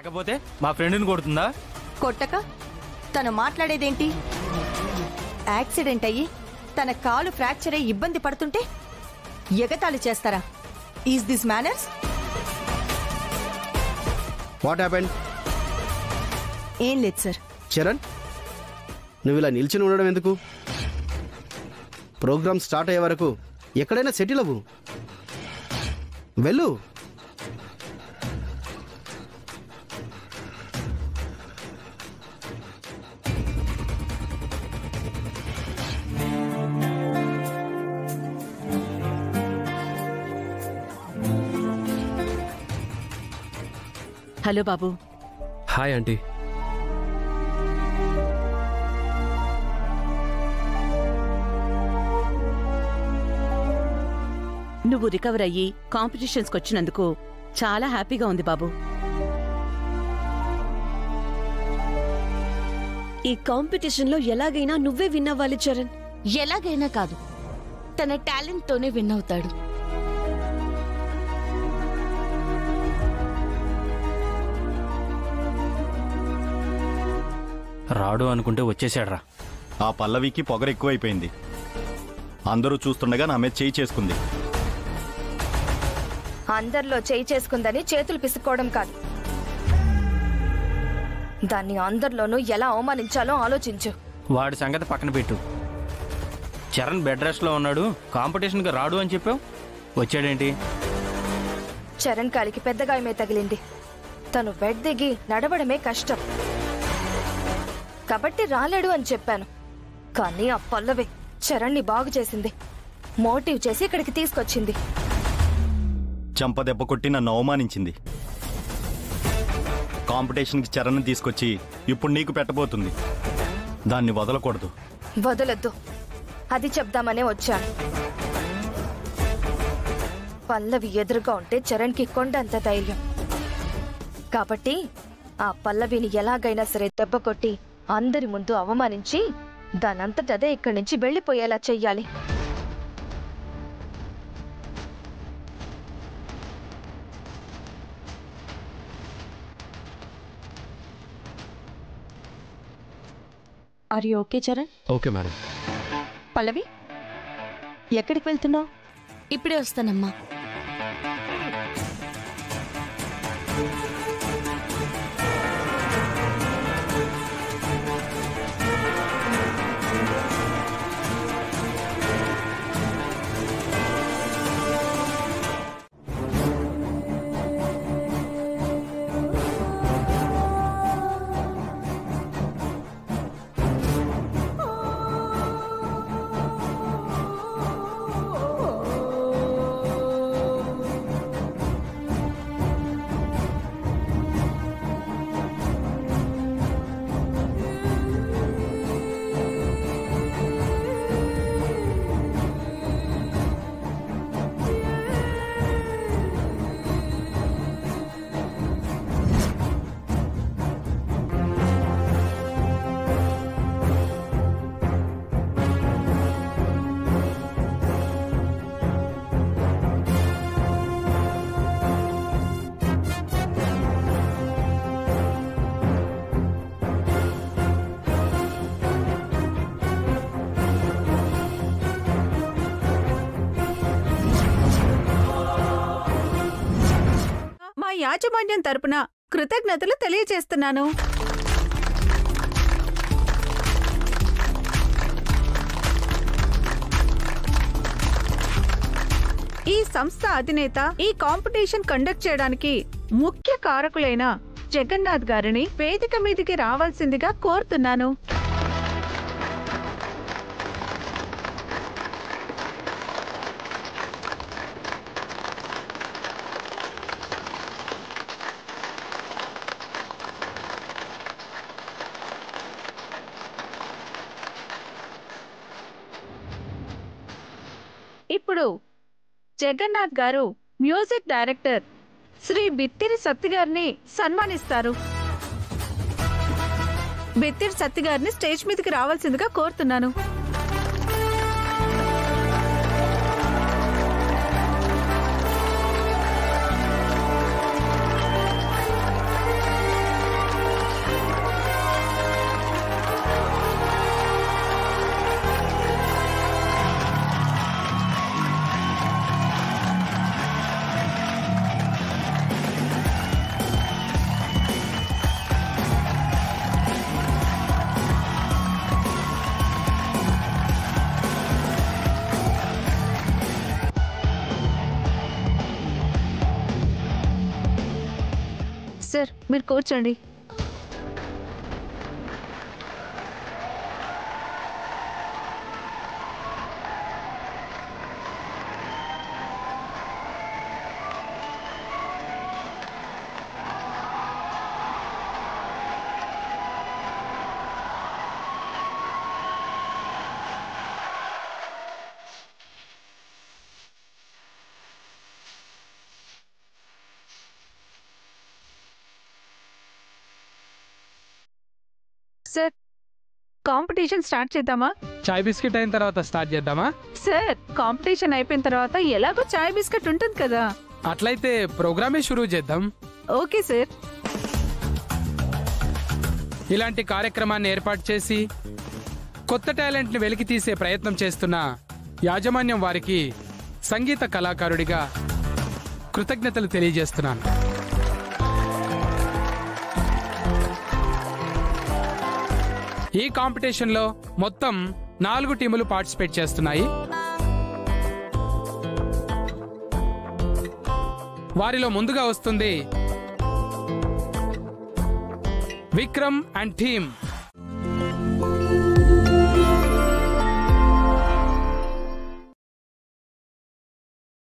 లేకపోతే మా ఫ్రెండ్ని కొడుతుందా? కొట్టక తను మాట్లాడేదేంటి? యాక్సిడెంట్ అయ్యి తన కాలు ఫ్రాక్చర్ అయ్యి ఇబ్బంది పడుతుంటే ఎగతాళి చేస్తారా? Is this manners? What happened? ఏం లేదు సార్. చరణ్, నువ్వు ఇలా నిల్చుని ఉండడం ఎందుకు? ప్రోగ్రామ్ స్టార్ట్ అయ్యే వరకు ఎక్కడైనా సెటిల్ అవ్వు. వెళ్ళు. హలో బాబు. Hi aunty. నువ్వు రికవర్ అయ్యి కాంపిటీషన్స్కి వచ్చినందుకు చాలా హ్యాపీగా ఉంది బాబు. ఈ కాంపిటీషన్లో ఎలాగైనా నువ్వే విన్ అవ్వాలి చరణ్. ఎలాగైనా కాదు, తన టాలెంట్తోనే విన్ అవుతాడు. రాడు అనుకుంటే వచ్చేసాడ్రా. ఆ పల్లవికి పొగరు ఎక్కువైపోయింది. అందరూ చూస్తుండగా నా మీద చేయి చేసుకుంది. అందరిలో చేయి చేసుకుందని చేతులు పిసుకోవడం కాదు, దాన్ని అందరిలోనూ ఎలా అవమానించాలో ఆలోచించు. వాడి సంగతి పక్కన పెట్టు. చరణ్ బెడ్ రెస్ట్ లో ఉన్నాడు, కాంపిటీషన్కి రాడు అని చెప్పావు, వచ్చాడేంటి? చరణ్ కాలికి పెద్ద గాయమే తగిలింది. తను బెడ్ దిగి నడవడమే కష్టం కాబట్టి రాలేడు అని చెప్పాను. కానీ ఆ పల్లవి చరణ్ని బాగు చేసింది, మోటివ్ చేసి ఇక్కడికి తీసుకొచ్చింది. చంపదెబ్బ కొట్టి నన్ను అవమానించింది. కాంపిటీషన్కి చరణ్ తీసుకొచ్చి ఇప్పుడు నీకు పెట్టబోతుంది. దాన్ని వదలకూడదు. వదలొద్దు, అది చెప్దామనే వచ్చాను. పల్లవి ఎదురుగా ఉంటే చరణ్కి కొండంత ధైర్యం. కాబట్టి ఆ పల్లవిని ఎలాగైనా సరే దెబ్బ కొట్టి అందరి ముందు అవమానించి దానంతటదే ఇక్కడి నుంచి వెళ్లిపోయేలా చెయ్యాలి. Are you okay Charan? Okay madam. Pallavi, ఎక్కడికి వెళ్తున్నావు? ఇప్పుడే వస్తానమ్మా. యాజమాన్యం తరపున కృతజ్ఞతలు తెలియజేస్తున్నాను. ఈ సంస్థ అధినేత ఈ కాంపిటీషన్ కండక్ట్ చేయడానికి ముఖ్య కారకులైన జగన్నాథ్ గారిని వేదిక మీదికి రావాల్సిందిగా కోరుతున్నాను. ఇప్పుడు జగన్నాథ్ గారు మ్యూజిక్ డైరెక్టర్ శ్రీ బిత్తిరి సత్తి గారిని సన్మానిస్తారు. బిత్తిరి సత్తి గారిని స్టేజ్ మీదకి రావాల్సిందిగా కోరుతున్నాను. సార్ మీరు కూర్చోండి. సార్ కాంపిటీషన్ స్టార్ట్ చేద్దామా? చాయ్ బిస్కెట్ అయిన తర్వాత స్టార్ట్ చేద్దామా? సార్ కాంపిటీషన్ అయిపోయిన తర్వాత ఎలాగో చాయ్ బిస్కెట్ ఉంటుంది కదా. అట్లయితే ప్రోగ్రామే షురూ చేద్దాం. Okay sir. ఇలాంటి కార్యక్రమాన్ని ఏర్పాటు చేసి కొత్త టాలెంట్ని వెలికి తీసే ప్రయత్నం చేస్తున్న యాజమాన్యం వారికి సంగీత కళాకారుడిగా కృతజ్ఞతలు తెలియజేస్తున్నాను. ఈ కాంపిటీషన్లో మొత్తం 4 టీములు పార్టిసిపేట్ చేస్తున్నాయి. వారిలో ముందుగా వస్తుంది విక్రమ్ అండ్ టీమ్.